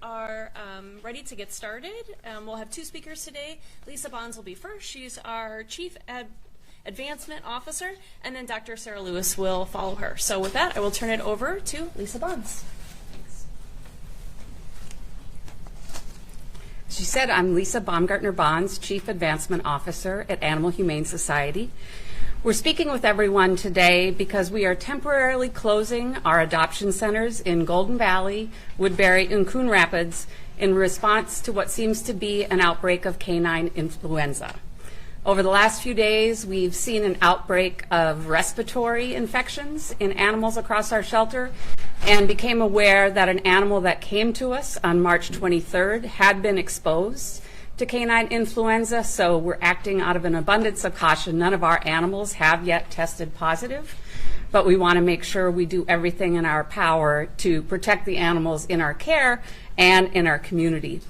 are ready to get started. We'll have two speakers today. Lisa Bonds will be first. She's our Chief Advancement Officer, and then Dr. Sarah Lewis will follow her. So with that, I will turn it over to Lisa Bonds. She said, I'm Lisa Baumgartner-Bonds, Chief Advancement Officer at Animal Humane Society. We're speaking with everyone today because we are temporarily closing our adoption centers in Golden Valley, Woodbury, and Coon Rapids in response to what seems to be an outbreak of canine influenza. Over the last few days, we've seen an outbreak of respiratory infections in animals across our shelter and became aware that an animal that came to us on March 23rd had been exposed to canine influenza, so we're acting out of an abundance of caution. None of our animals have yet tested positive, but we want to make sure we do everything in our power to protect the animals in our care and in our community.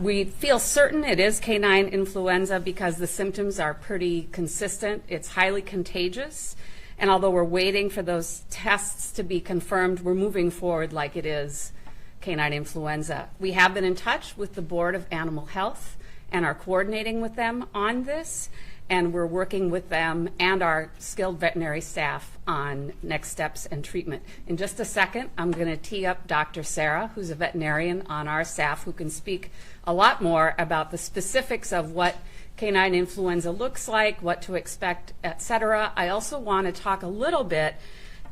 We feel certain it is canine influenza because the symptoms are pretty consistent. It's highly contagious, and although we're waiting for those tests to be confirmed, we're moving forward like it is canine influenza. We have been in touch with the Board of Animal Health and are coordinating with them on this, and we're working with them and our skilled veterinary staff on next steps and treatment. In just a second, I'm going to tee up Dr. Sarah, who's a veterinarian on our staff who can speak a lot more about the specifics of what canine influenza looks like, what to expect, etc. I also want to talk a little bit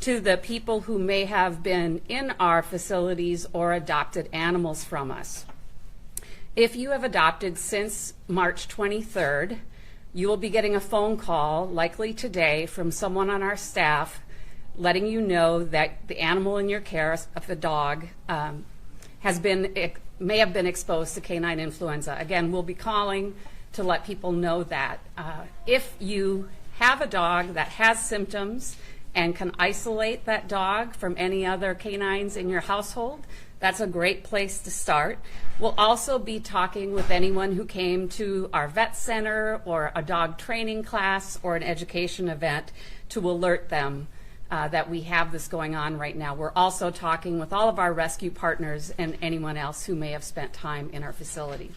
to the people who may have been in our facilities or adopted animals from us. If you have adopted since March 23rd, you will be getting a phone call, likely today, from someone on our staff letting you know that the animal in your care, of the dog, may have been exposed to canine influenza. Again, we'll be calling to let people know that. If you have a dog that has symptoms and can isolate that dog from any other canines in your household, that's a great place to start. We'll also be talking with anyone who came to our vet center or a dog training class or an education event to alert them that we have this going on right now. We're also talking with all of our rescue partners and anyone else who may have spent time in our facility.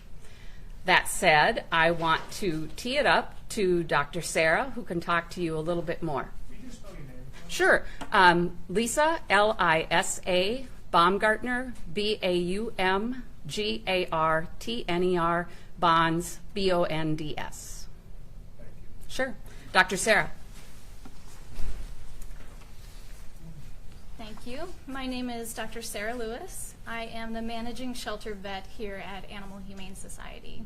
That said, I want to tee it up to Dr. Sarah, who can talk to you a little bit more. Sure. Lisa, L-I-S-A, Baumgartner, B-A-U-M-G-A-R-T-N-E-R, Bonds, B-O-N-D-S. Thank you. Sure. Dr. Sarah. Thank you. My name is Dr. Sarah Lewis. I am the managing shelter vet here at Animal Humane Society.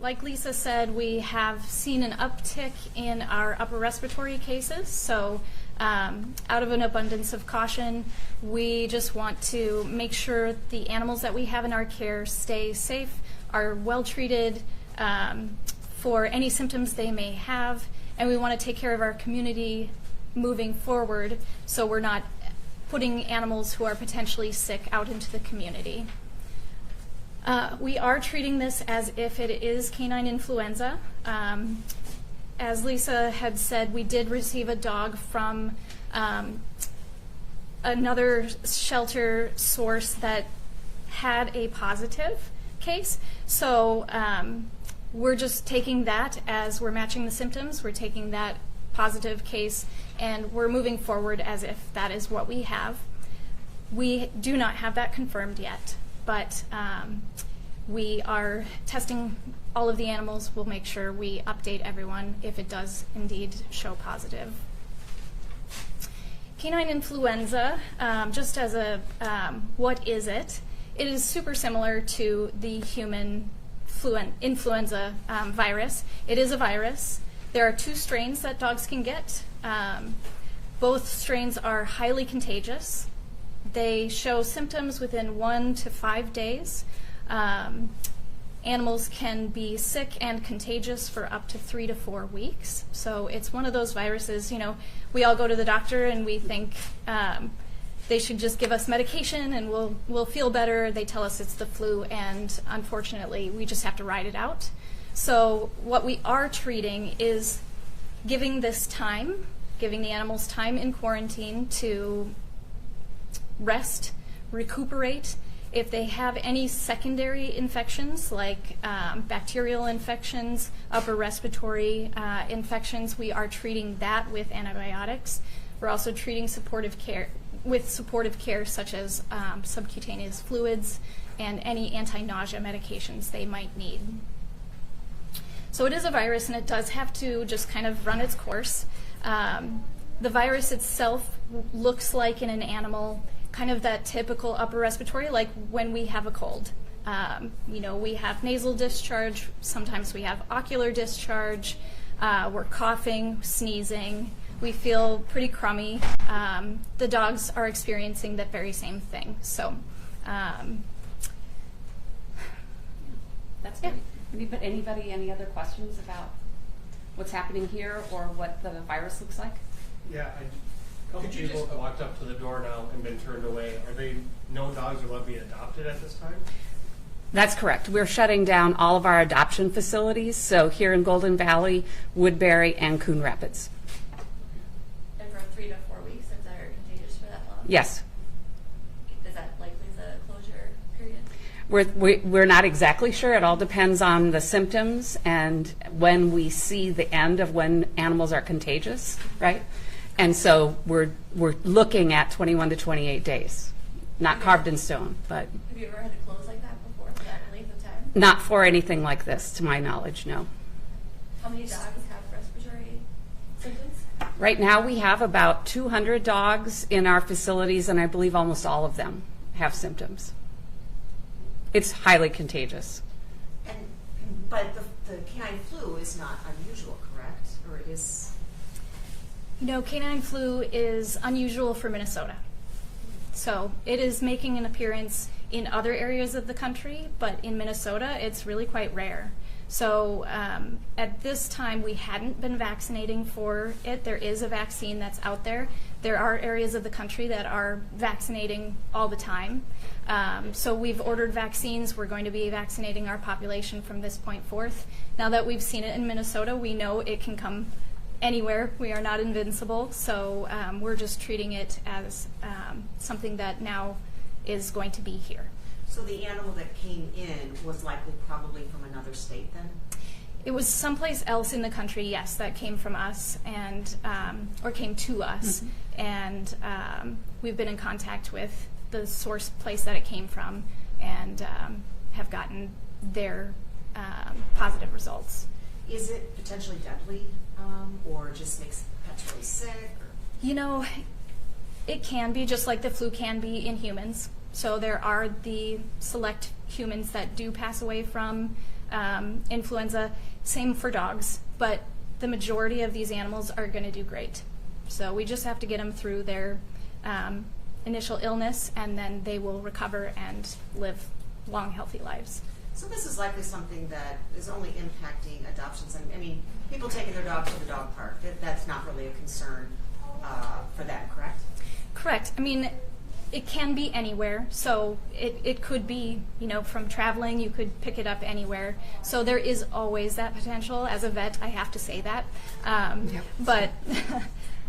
Like Lisa said, we have seen an uptick in our upper respiratory cases, so out of an abundance of caution, we just want to make sure the animals that we have in our care stay safe, are well treated for any symptoms they may have, and we want to take care of our community moving forward so we're not putting animals who are potentially sick out into the community. We are treating this as if it is canine influenza. As Lisa had said, we did receive a dog from another shelter source that had a positive case. So we're just taking that as we're matching the symptoms. We're taking that positive case and we're moving forward as if that is what we have. We do not have that confirmed yet, but we are testing all of the animals. We'll make sure we update everyone if it does indeed show positive. Canine influenza, just as a what is it? It is super similar to the human influenza virus. It is a virus. There are two strains that dogs can get. Both strains are highly contagious. They show symptoms within 1 to 5 days. Animals can be sick and contagious for up to 3 to 4 weeks. So it's one of those viruses, you know, we all go to the doctor and we think they should just give us medication and we'll feel better. They tell us it's the flu, and unfortunately we just have to ride it out. So what we are treating is giving this time, giving the animals time in quarantine to rest, recuperate, If they have any secondary infections like bacterial infections, upper respiratory infections, we are treating that with antibiotics. We're also treating supportive care such as subcutaneous fluids and any anti-nausea medications they might need. So it is a virus, and it does have to just kind of run its course. The virus itself looks like in an animal kind of that typical upper respiratory, like when we have a cold. We have nasal discharge, sometimes we have ocular discharge, we're coughing, sneezing, we feel pretty crummy. The dogs are experiencing that very same thing. So, that's great. Anybody, any other questions about what's happening here or what the virus looks like? Yeah, a couple people have walked up to the door now and been turned away. No dogs are allowed to be adopted at this time? That's correct. We're shutting down all of our adoption facilities, so here in Golden Valley, Woodbury, and Coon Rapids. And for 3 to 4 weeks, if they're contagious for that long? Yes. Is that likely the closure period? We're not exactly sure. It all depends on the symptoms and when we see the end of when animals are contagious, right? And so we're looking at 21 to 28 days. Not carved in stone, but Have you ever had to close like that before for that length of time? not for anything like this, to my knowledge, no. How many dogs have respiratory symptoms? Right now, we have about 200 dogs in our facilities, and I believe almost all of them have symptoms. It's highly contagious. But the canine flu is not unusual, correct? Or it is? Canine flu is unusual for Minnesota. So it is making an appearance in other areas of the country, but in Minnesota, it's really quite rare. So at this time, we hadn't been vaccinating for it. There is a vaccine that's out there. There are areas of the country that are vaccinating all the time. So we've ordered vaccines. We're going to be vaccinating our population from this point forth. Now that we've seen it in Minnesota, we know it can come anywhere. We are not invincible. So we're just treating it as something that now is going to be here. So the animal that came in was likely probably from another state then? It was someplace else in the country, yes, that came from us and or came to us, and we've been in contact with the source place that it came from and have gotten their positive results. Is it potentially deadly or just makes pets really sick? Or? It can be, just like the flu can be in humans. So there are the select humans that do pass away from influenza. Same for dogs, but the majority of these animals are going to do great. So we just have to get them through their initial illness, and then they will recover and live long, healthy lives. So this is likely something that is only impacting adoptions. I mean, people taking their dogs to the dog park, that's not really a concern for them, correct? Correct. I mean, it can be anywhere. So it could be, from traveling, you could pick it up anywhere. So there is always that potential. As a vet, I have to say that. But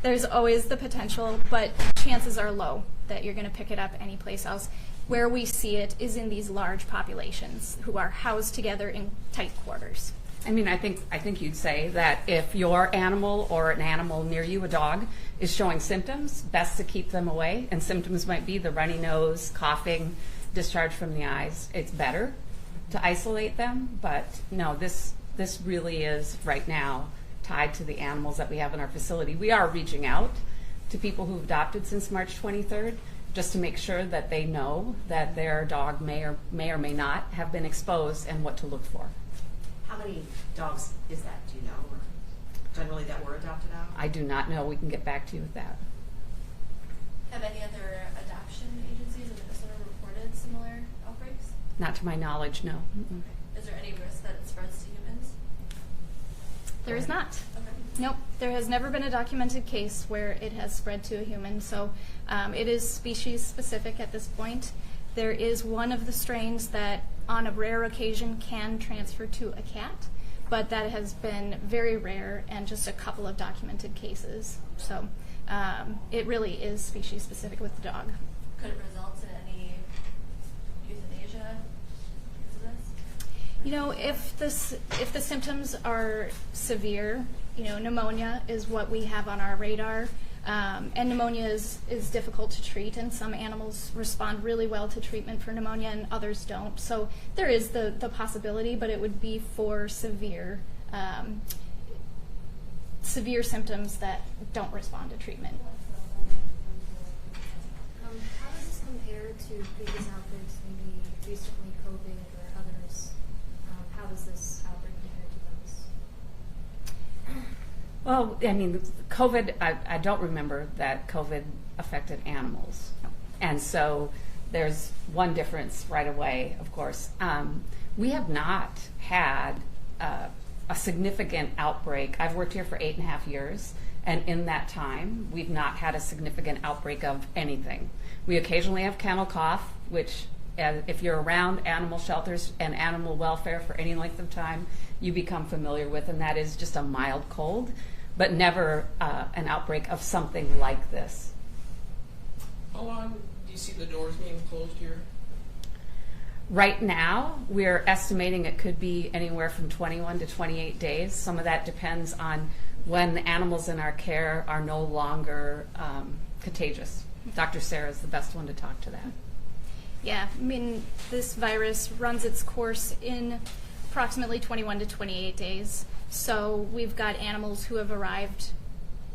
there's always the potential, but chances are low that you're going to pick it up anyplace else. Where we see it is in these large populations who are housed together in tight quarters. I mean, I think you'd say that if your animal or an animal near you, a dog, is showing symptoms, best to keep them away. And symptoms might be the runny nose, coughing, discharge from the eyes. It's better to isolate them, but no, this really is right now tied to the animals that we have in our facility. We are reaching out to people who've adopted since March 23rd, just to make sure that they know that their dog may or may not have been exposed and what to look for. How many dogs is that, do you know, or generally that were adopted out? I do not know. We can get back to you with that. Have any other adoption agencies in Minnesota reported similar outbreaks? Not to my knowledge, no. Mm-mm. Is there any risk that it spreads to humans? There is not. Okay. Nope, there has never been a documented case where it has spread to a human, so it is species specific at this point. There is one of the strains that on a rare occasion can transfer to a cat, but that has been very rare and just a couple of documented cases. So it really is species specific with the dog. Could it result in any, do you You know, if the symptoms are severe, you know, pneumonia is what we have on our radar. And pneumonia is difficult to treat, and some animals respond really well to treatment for pneumonia and others don't. So there is the possibility, but it would be for severe symptoms that don't respond to treatment. How does this compare to previous outbreaks, maybe recently COVID or others? How does this outbreak compare to those? Well, I mean, COVID, I don't remember that COVID affected animals. And so there's one difference right away, of course. We have not had a significant outbreak. I've worked here for 8.5 years, and in that time, we've not had a significant outbreak of anything. We occasionally have kennel cough, which if you're around animal shelters and animal welfare for any length of time, you become familiar with, and that is just a mild cold, but never an outbreak of something like this. How long do you see the doors being closed here? Right now, we're estimating it could be anywhere from 21 to 28 days. Some of that depends on when the animals in our care are no longer contagious. Dr. Sarah is the best one to talk to that. Yeah, I mean, this virus runs its course in approximately 21 to 28 days. So we've got animals who have arrived,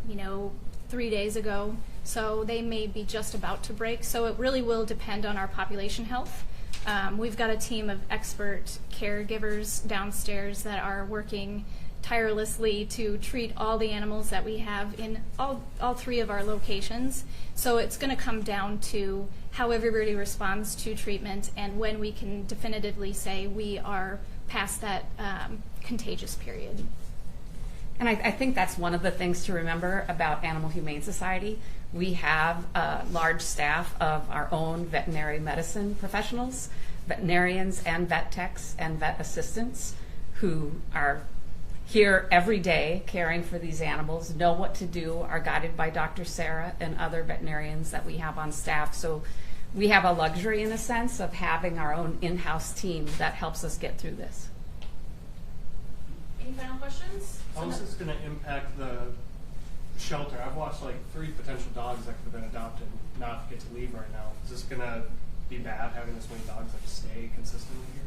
you know, 3 days ago. So they may be just about to break. So it really will depend on our population health. We've got a team of expert caregivers downstairs that are working tirelessly to treat all the animals that we have in all 3 of our locations. So it's going to come down to how everybody responds to treatment and when we can definitively say we are past that contagious period. And I think that's one of the things to remember about Animal Humane Society. We have a large staff of our own veterinary medicine professionals, veterinarians and vet techs and vet assistants who are here every day caring for these animals, know what to do, are guided by Dr. Sarah and other veterinarians that we have on staff. So we have a luxury in a sense of having our own in-house team that helps us get through this. Any final questions? How is this going to impact the shelter? I've watched like 3 potential dogs that could have been adopted not get to leave right now. Is this going to be bad having this many dogs that stay consistently here?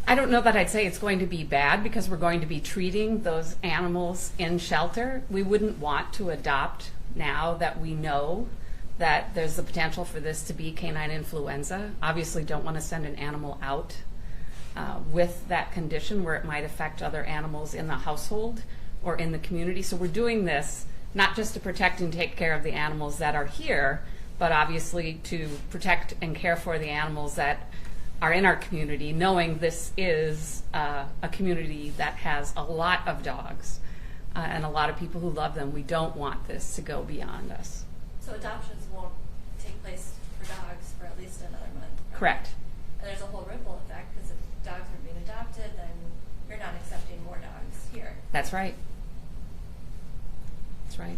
I don't know that I'd say it's going to be bad because we're going to be treating those animals in shelter. We wouldn't want to adopt now that we know that there's the potential for this to be canine influenza. Obviously don't want to send an animal out with that condition where it might affect other animals in the household or in the community. So we're doing this not just to protect and take care of the animals that are here, but obviously to protect and care for the animals that are in our community, knowing this is a community that has a lot of dogs and a lot of people who love them. We don't want this to go beyond us. So adoptions won't take place for dogs for at least another month. Right? Correct. And there's a whole ripple effect because if dogs are being adopted, then you're not accepting more dogs here. That's right. That's right.